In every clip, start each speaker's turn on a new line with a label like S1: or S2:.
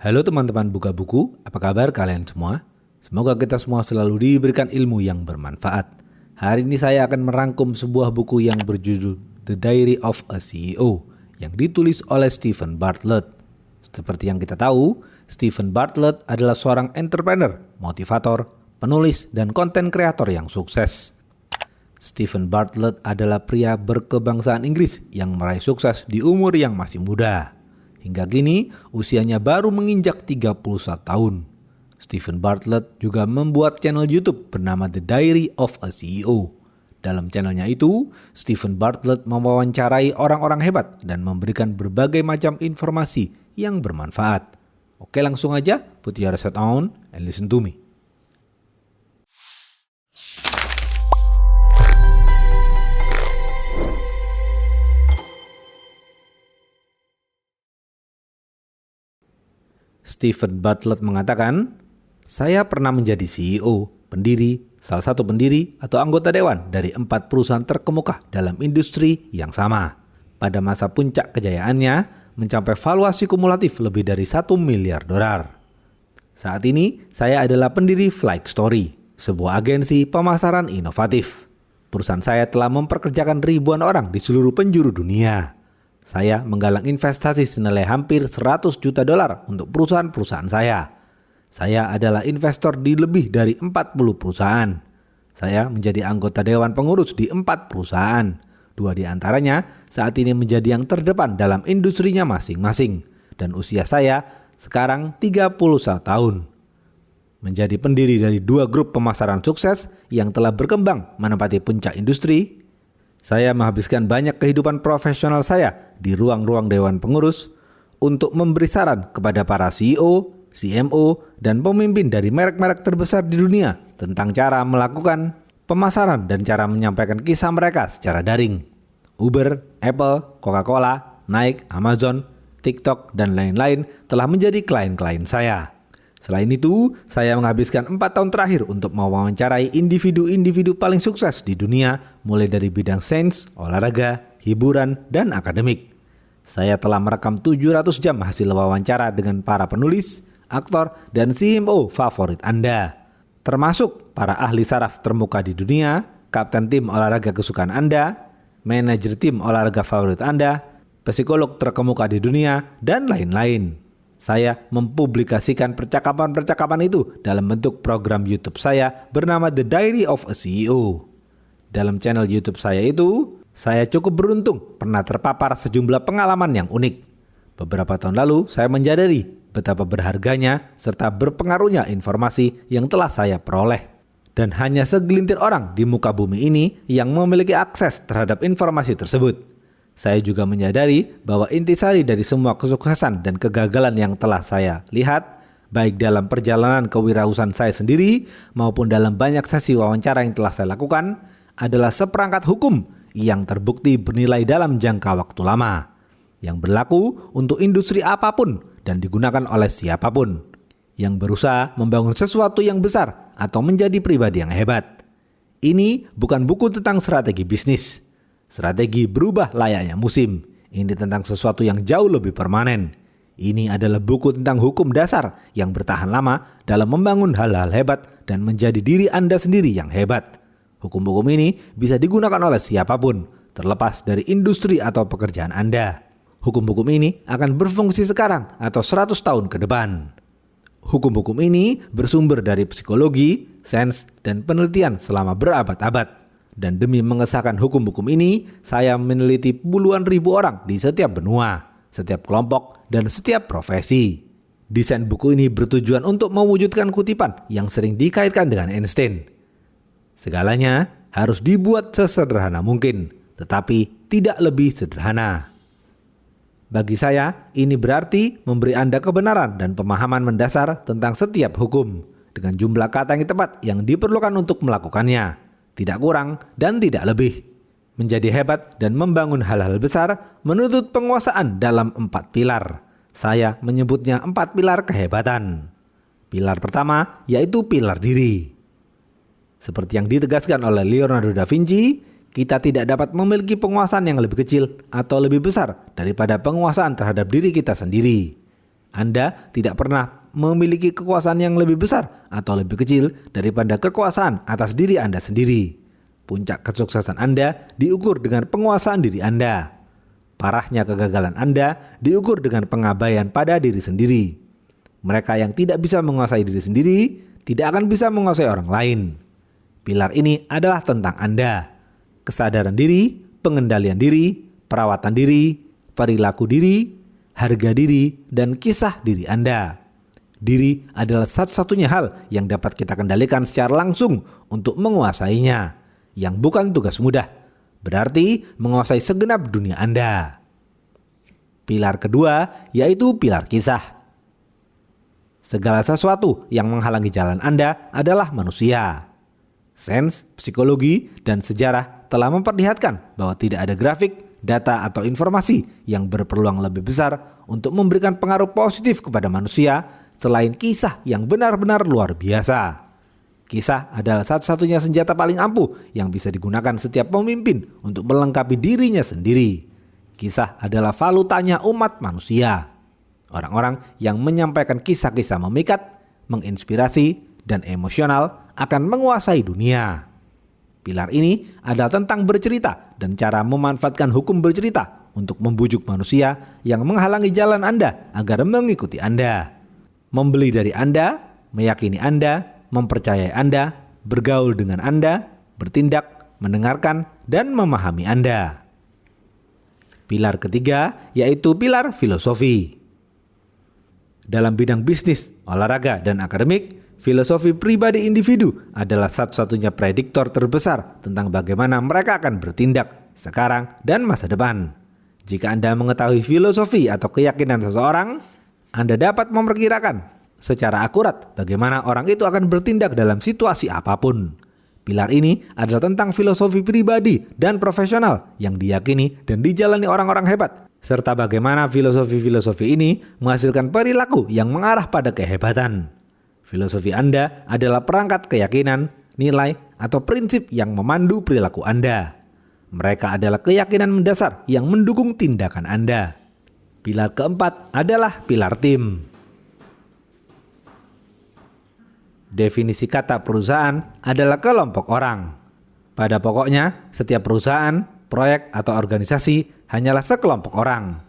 S1: Halo teman-teman buka buku, apa kabar kalian semua? Semoga kita semua selalu diberikan ilmu yang bermanfaat. Hari ini saya akan merangkum sebuah buku yang berjudul The Diary of a CEO yang ditulis oleh Steven Bartlett. Seperti yang kita tahu, Steven Bartlett adalah seorang entrepreneur, motivator, penulis, dan konten kreator yang sukses. Steven Bartlett adalah pria berkebangsaan Inggris yang meraih sukses di umur yang masih muda. Hingga kini, usianya baru menginjak 31 tahun. Steven Bartlett juga membuat channel YouTube bernama The Diary of a CEO. Dalam channelnya itu, Steven Bartlett mewawancarai orang-orang hebat dan memberikan berbagai macam informasi yang bermanfaat. Oke, langsung aja, put your headset on and listen to me. Steven Bartlett mengatakan, saya pernah menjadi CEO, pendiri, salah satu pendiri atau anggota dewan dari 4 perusahaan terkemuka dalam industri yang sama. Pada masa puncak kejayaannya, mencapai valuasi kumulatif lebih dari $1 miliar. Saat ini, saya adalah pendiri Flight Story, sebuah agensi pemasaran inovatif. Perusahaan saya telah memperkerjakan ribuan orang di seluruh penjuru dunia. Saya menggalang investasi senilai hampir $100 juta untuk perusahaan-perusahaan saya. Saya adalah investor di lebih dari 40 perusahaan. Saya menjadi anggota dewan pengurus di 4 perusahaan. 2 di antaranya saat ini menjadi yang terdepan dalam industrinya masing-masing. Dan usia saya sekarang 31 tahun. Menjadi pendiri dari 2 grup pemasaran sukses yang telah berkembang menempati puncak industri, saya menghabiskan banyak kehidupan profesional saya di ruang-ruang dewan pengurus untuk memberi saran kepada para CEO, CMO, dan pemimpin dari merek-merek terbesar di dunia tentang cara melakukan pemasaran dan cara menyampaikan kisah mereka secara daring. Uber, Apple, Coca-Cola, Nike, Amazon, TikTok, dan lain-lain telah menjadi klien-klien saya. Selain itu, saya menghabiskan 4 tahun terakhir untuk mewawancarai individu-individu paling sukses di dunia, mulai dari bidang sains, olahraga, hiburan, dan akademik. Saya telah merekam 700 jam hasil wawancara dengan para penulis, aktor, dan CMO favorit Anda. Termasuk para ahli saraf termuka di dunia, kapten tim olahraga kesukaan Anda, manajer tim olahraga favorit Anda, psikolog terkemuka di dunia, dan lain-lain. Saya mempublikasikan percakapan-percakapan itu dalam bentuk program YouTube saya bernama The Diary of a CEO. Dalam channel YouTube saya itu, saya cukup beruntung pernah terpapar sejumlah pengalaman yang unik. Beberapa tahun lalu, saya menyadari betapa berharganya serta berpengaruhnya informasi yang telah saya peroleh. Dan hanya segelintir orang di muka bumi ini yang memiliki akses terhadap informasi tersebut. Saya juga menyadari bahwa intisari dari semua kesuksesan dan kegagalan yang telah saya lihat, baik dalam perjalanan kewirausahaan saya sendiri maupun dalam banyak sesi wawancara yang telah saya lakukan, adalah seperangkat hukum yang terbukti bernilai dalam jangka waktu lama, yang berlaku untuk industri apapun dan digunakan oleh siapapun, yang berusaha membangun sesuatu yang besar atau menjadi pribadi yang hebat. Ini bukan buku tentang strategi bisnis. Strategi berubah layaknya musim. Ini tentang sesuatu yang jauh lebih permanen. Ini adalah buku tentang hukum dasar yang bertahan lama dalam membangun hal-hal hebat dan menjadi diri Anda sendiri yang hebat. Hukum-hukum ini bisa digunakan oleh siapapun, terlepas dari industri atau pekerjaan Anda. Hukum-hukum ini akan berfungsi sekarang atau 100 tahun ke depan. Hukum-hukum ini bersumber dari psikologi, sains, dan penelitian selama berabad-abad. Dan demi mengesahkan hukum-hukum ini, saya meneliti puluhan ribu orang di setiap benua, setiap kelompok, dan setiap profesi. Desain buku ini bertujuan untuk mewujudkan kutipan yang sering dikaitkan dengan Einstein. Segalanya harus dibuat sesederhana mungkin, tetapi tidak lebih sederhana. Bagi saya, ini berarti memberi Anda kebenaran dan pemahaman mendasar tentang setiap hukum, dengan jumlah kata yang tepat yang diperlukan untuk melakukannya. Tidak kurang dan tidak lebih. Menjadi hebat dan membangun hal-hal besar menuntut penguasaan dalam 4 pilar. Saya menyebutnya 4 pilar kehebatan. Pilar pertama yaitu pilar diri. Seperti yang ditegaskan oleh Leonardo da Vinci, kita tidak dapat memiliki penguasaan yang lebih kecil atau lebih besar daripada penguasaan terhadap diri kita sendiri. Anda tidak pernah memiliki kekuasaan yang lebih besar atau lebih kecil daripada kekuasaan atas diri Anda sendiri. Puncak kesuksesan Anda diukur dengan penguasaan diri Anda. Parahnya kegagalan Anda diukur dengan pengabaian pada diri sendiri. Mereka yang tidak bisa menguasai diri sendiri tidak akan bisa menguasai orang lain. Pilar ini adalah tentang Anda. Kesadaran diri, pengendalian diri, perawatan diri, perilaku diri, harga diri, dan kisah diri Anda. Diri adalah satu-satunya hal yang dapat kita kendalikan secara langsung untuk menguasainya, yang bukan tugas mudah, berarti menguasai segenap dunia Anda. Pilar kedua yaitu pilar kisah. Segala sesuatu yang menghalangi jalan Anda adalah manusia. Sains, psikologi, dan sejarah telah memperlihatkan bahwa tidak ada grafik, data, atau informasi yang berpeluang lebih besar untuk memberikan pengaruh positif kepada manusia selain kisah yang benar-benar luar biasa. Kisah adalah satu-satunya senjata paling ampuh yang bisa digunakan setiap pemimpin untuk melengkapi dirinya sendiri. Kisah adalah valutanya umat manusia. Orang-orang yang menyampaikan kisah-kisah memikat, menginspirasi, dan emosional akan menguasai dunia. Pilar ini adalah tentang bercerita dan cara memanfaatkan hukum bercerita untuk membujuk manusia yang menghalangi jalan Anda agar mengikuti Anda. Membeli dari Anda, meyakini Anda, mempercayai Anda, bergaul dengan Anda, bertindak, mendengarkan, dan memahami Anda. Pilar ketiga yaitu pilar filosofi. Dalam bidang bisnis, olahraga, dan akademik, filosofi pribadi individu adalah satu-satunya prediktor terbesar tentang bagaimana mereka akan bertindak sekarang dan masa depan. Jika Anda mengetahui filosofi atau keyakinan seseorang, Anda dapat memperkirakan secara akurat bagaimana orang itu akan bertindak dalam situasi apapun. Pilar ini adalah tentang filosofi pribadi dan profesional yang diyakini dan dijalani orang-orang hebat, serta bagaimana filosofi-filosofi ini menghasilkan perilaku yang mengarah pada kehebatan. Filosofi Anda adalah perangkat keyakinan, nilai, atau prinsip yang memandu perilaku Anda. Mereka adalah keyakinan mendasar yang mendukung tindakan Anda. Pilar keempat adalah pilar tim. Definisi kata perusahaan adalah kelompok orang. Pada pokoknya, setiap perusahaan, proyek, atau organisasi hanyalah sekelompok orang.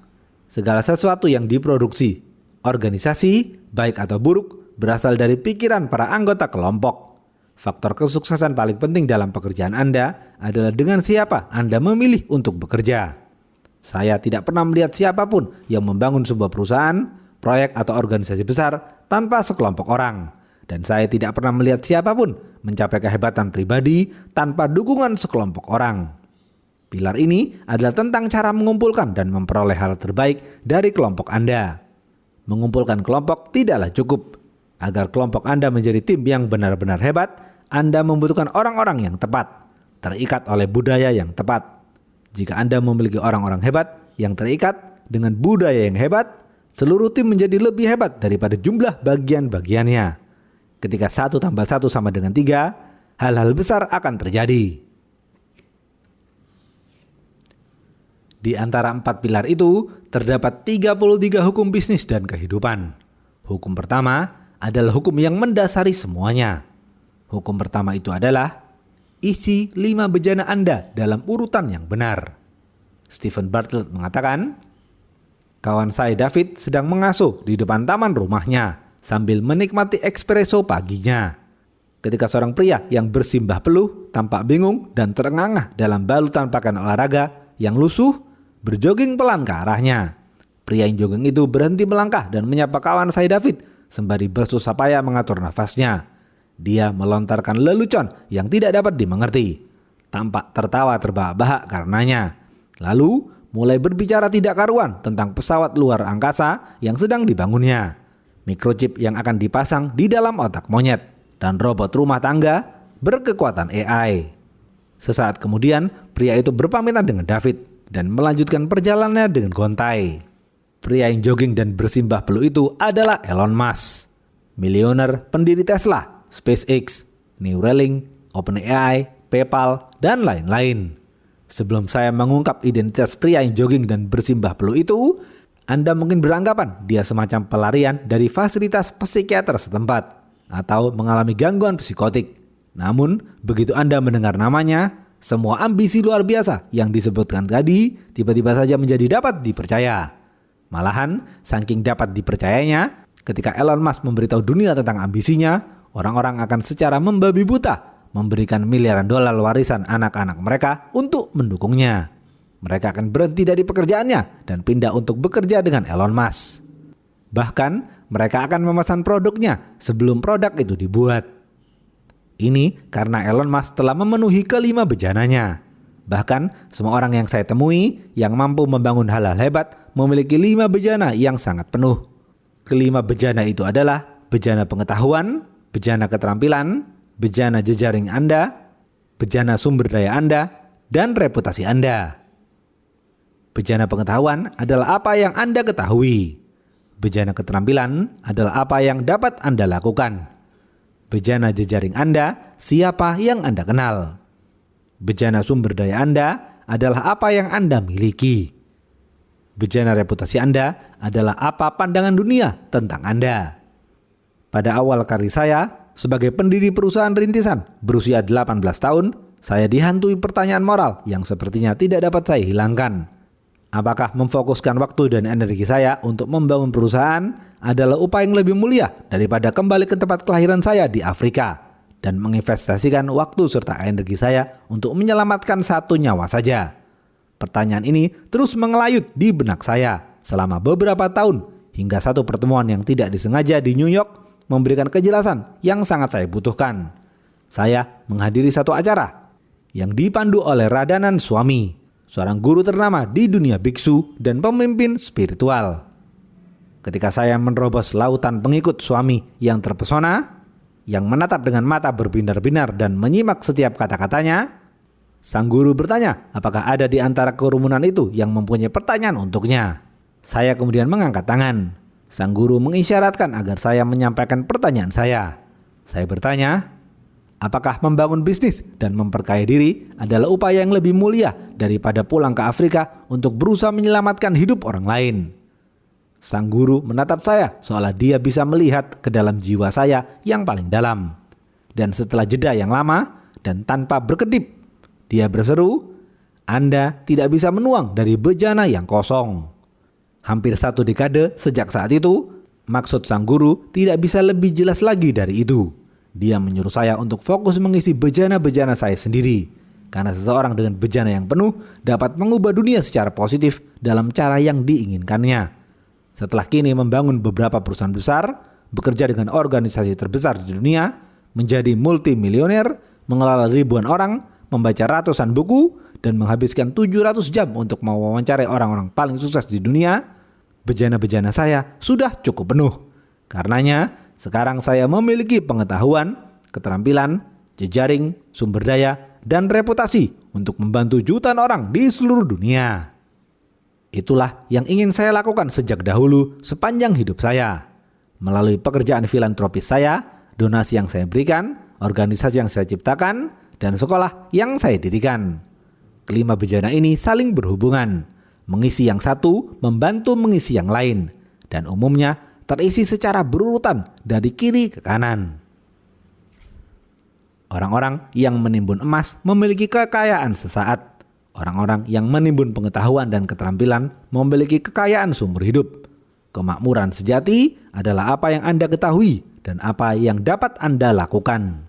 S1: Segala sesuatu yang diproduksi, organisasi, baik atau buruk, berasal dari pikiran para anggota kelompok. Faktor kesuksesan paling penting dalam pekerjaan Anda adalah dengan siapa Anda memilih untuk bekerja. Saya tidak pernah melihat siapapun yang membangun sebuah perusahaan, proyek, atau organisasi besar tanpa sekelompok orang. Dan saya tidak pernah melihat siapapun mencapai kehebatan pribadi tanpa dukungan sekelompok orang. Pilar ini adalah tentang cara mengumpulkan dan memperoleh hal terbaik dari kelompok Anda. Mengumpulkan kelompok tidaklah cukup. Agar kelompok Anda menjadi tim yang benar-benar hebat, Anda membutuhkan orang-orang yang tepat, terikat oleh budaya yang tepat. Jika Anda memiliki orang-orang hebat yang terikat dengan budaya yang hebat, seluruh tim menjadi lebih hebat daripada jumlah bagian-bagiannya. Ketika 1 tambah 1 sama dengan 3, hal-hal besar akan terjadi. Di antara 4 pilar itu, terdapat 33 hukum bisnis dan kehidupan. Hukum pertama adalah hukum yang mendasari semuanya. Hukum pertama itu adalah isi 5 bejana Anda dalam urutan yang benar. Stephen Bartlett mengatakan, kawan saya David sedang mengasuh di depan taman rumahnya sambil menikmati espresso paginya. Ketika seorang pria yang bersimbah peluh tampak bingung dan terengah-engah dalam balutan pakaian olahraga yang lusuh berjoging pelan ke arahnya. Pria yang jogging itu berhenti melangkah dan menyapa kawan saya David sembari bersusah payah mengatur nafasnya. Dia melontarkan lelucon yang tidak dapat dimengerti. Tampak tertawa terbahak-bahak karenanya. Lalu mulai berbicara tidak karuan tentang pesawat luar angkasa yang sedang dibangunnya, mikrochip yang akan dipasang di dalam otak monyet, dan robot rumah tangga berkekuatan AI. Sesaat kemudian, pria itu berpamitan dengan David dan melanjutkan perjalanannya dengan gontai. Pria yang jogging dan bersimbah peluh itu adalah Elon Musk, miliuner pendiri Tesla, SpaceX, Neuralink, OpenAI, PayPal, dan lain-lain. Sebelum saya mengungkap identitas pria yang jogging dan bersimbah peluh itu, Anda mungkin beranggapan dia semacam pelarian dari fasilitas psikiater setempat atau mengalami gangguan psikotik. Namun, begitu Anda mendengar namanya, semua ambisi luar biasa yang disebutkan tadi tiba-tiba saja menjadi dapat dipercaya. Malahan, saking dapat dipercayanya, ketika Elon Musk memberitahu dunia tentang ambisinya, orang-orang akan secara membabi buta memberikan miliaran dolar warisan anak-anak mereka untuk mendukungnya. Mereka akan berhenti dari pekerjaannya dan pindah untuk bekerja dengan Elon Musk. Bahkan, mereka akan memesan produknya sebelum produk itu dibuat. Ini karena Elon Musk telah memenuhi kelima bejananya. Bahkan, semua orang yang saya temui yang mampu membangun hal-hal hebat memiliki 5 bejana yang sangat penuh. Kelima bejana itu adalah bejana pengetahuan, bejana keterampilan, bejana jejaring Anda, bejana sumber daya Anda, dan reputasi Anda. Bejana pengetahuan adalah apa yang Anda ketahui. Bejana keterampilan adalah apa yang dapat Anda lakukan. Bejana jejaring Anda, siapa yang Anda kenal. Bejana sumber daya Anda adalah apa yang Anda miliki. Bejana reputasi Anda adalah apa pandangan dunia tentang Anda. Pada awal karir saya, sebagai pendiri perusahaan rintisan berusia 18 tahun, saya dihantui pertanyaan moral yang sepertinya tidak dapat saya hilangkan. Apakah memfokuskan waktu dan energi saya untuk membangun perusahaan adalah upaya yang lebih mulia daripada kembali ke tempat kelahiran saya di Afrika dan menginvestasikan waktu serta energi saya untuk menyelamatkan satu nyawa saja? Pertanyaan ini terus mengelayut di benak saya selama beberapa tahun hingga satu pertemuan yang tidak disengaja di New York memberikan kejelasan yang sangat saya butuhkan. Saya menghadiri satu acara yang dipandu oleh Radhanan Swami, seorang guru ternama di dunia biksu dan pemimpin spiritual. Ketika saya menerobos lautan pengikut Swami yang terpesona, yang menatap dengan mata berbinar-binar dan menyimak setiap kata-katanya, sang guru bertanya apakah ada di antara kerumunan itu yang mempunyai pertanyaan untuknya. Saya kemudian mengangkat tangan. Sang guru mengisyaratkan agar saya menyampaikan pertanyaan saya. Saya bertanya, apakah membangun bisnis dan memperkaya diri adalah upaya yang lebih mulia daripada pulang ke Afrika untuk berusaha menyelamatkan hidup orang lain? Sang guru menatap saya seolah dia bisa melihat ke dalam jiwa saya yang paling dalam. Dan setelah jeda yang lama dan tanpa berkedip, dia berseru, Anda tidak bisa menuang dari bejana yang kosong. Hampir 1 dekade sejak saat itu, maksud sang guru tidak bisa lebih jelas lagi dari itu. Dia menyuruh saya untuk fokus mengisi bejana-bejana saya sendiri. Karena seseorang dengan bejana yang penuh dapat mengubah dunia secara positif dalam cara yang diinginkannya. Setelah kini membangun beberapa perusahaan besar, bekerja dengan organisasi terbesar di dunia, menjadi multimilioner, mengelola ribuan orang, membaca ratusan buku, dan menghabiskan 700 jam untuk mewawancarai orang-orang paling sukses di dunia, bejana-bejana saya sudah cukup penuh. Karenanya, sekarang saya memiliki pengetahuan, keterampilan, jejaring, sumber daya, dan reputasi untuk membantu jutaan orang di seluruh dunia. Itulah yang ingin saya lakukan sejak dahulu sepanjang hidup saya. Melalui pekerjaan filantropis saya, donasi yang saya berikan, organisasi yang saya ciptakan, dan sekolah yang saya dirikan. Kelima bejana ini saling berhubungan. Mengisi yang satu, membantu mengisi yang lain. Dan umumnya terisi secara berurutan dari kiri ke kanan. Orang-orang yang menimbun emas memiliki kekayaan sesaat. Orang-orang yang menimbun pengetahuan dan keterampilan memiliki kekayaan seumur hidup. Kemakmuran sejati adalah apa yang Anda ketahui dan apa yang dapat Anda lakukan.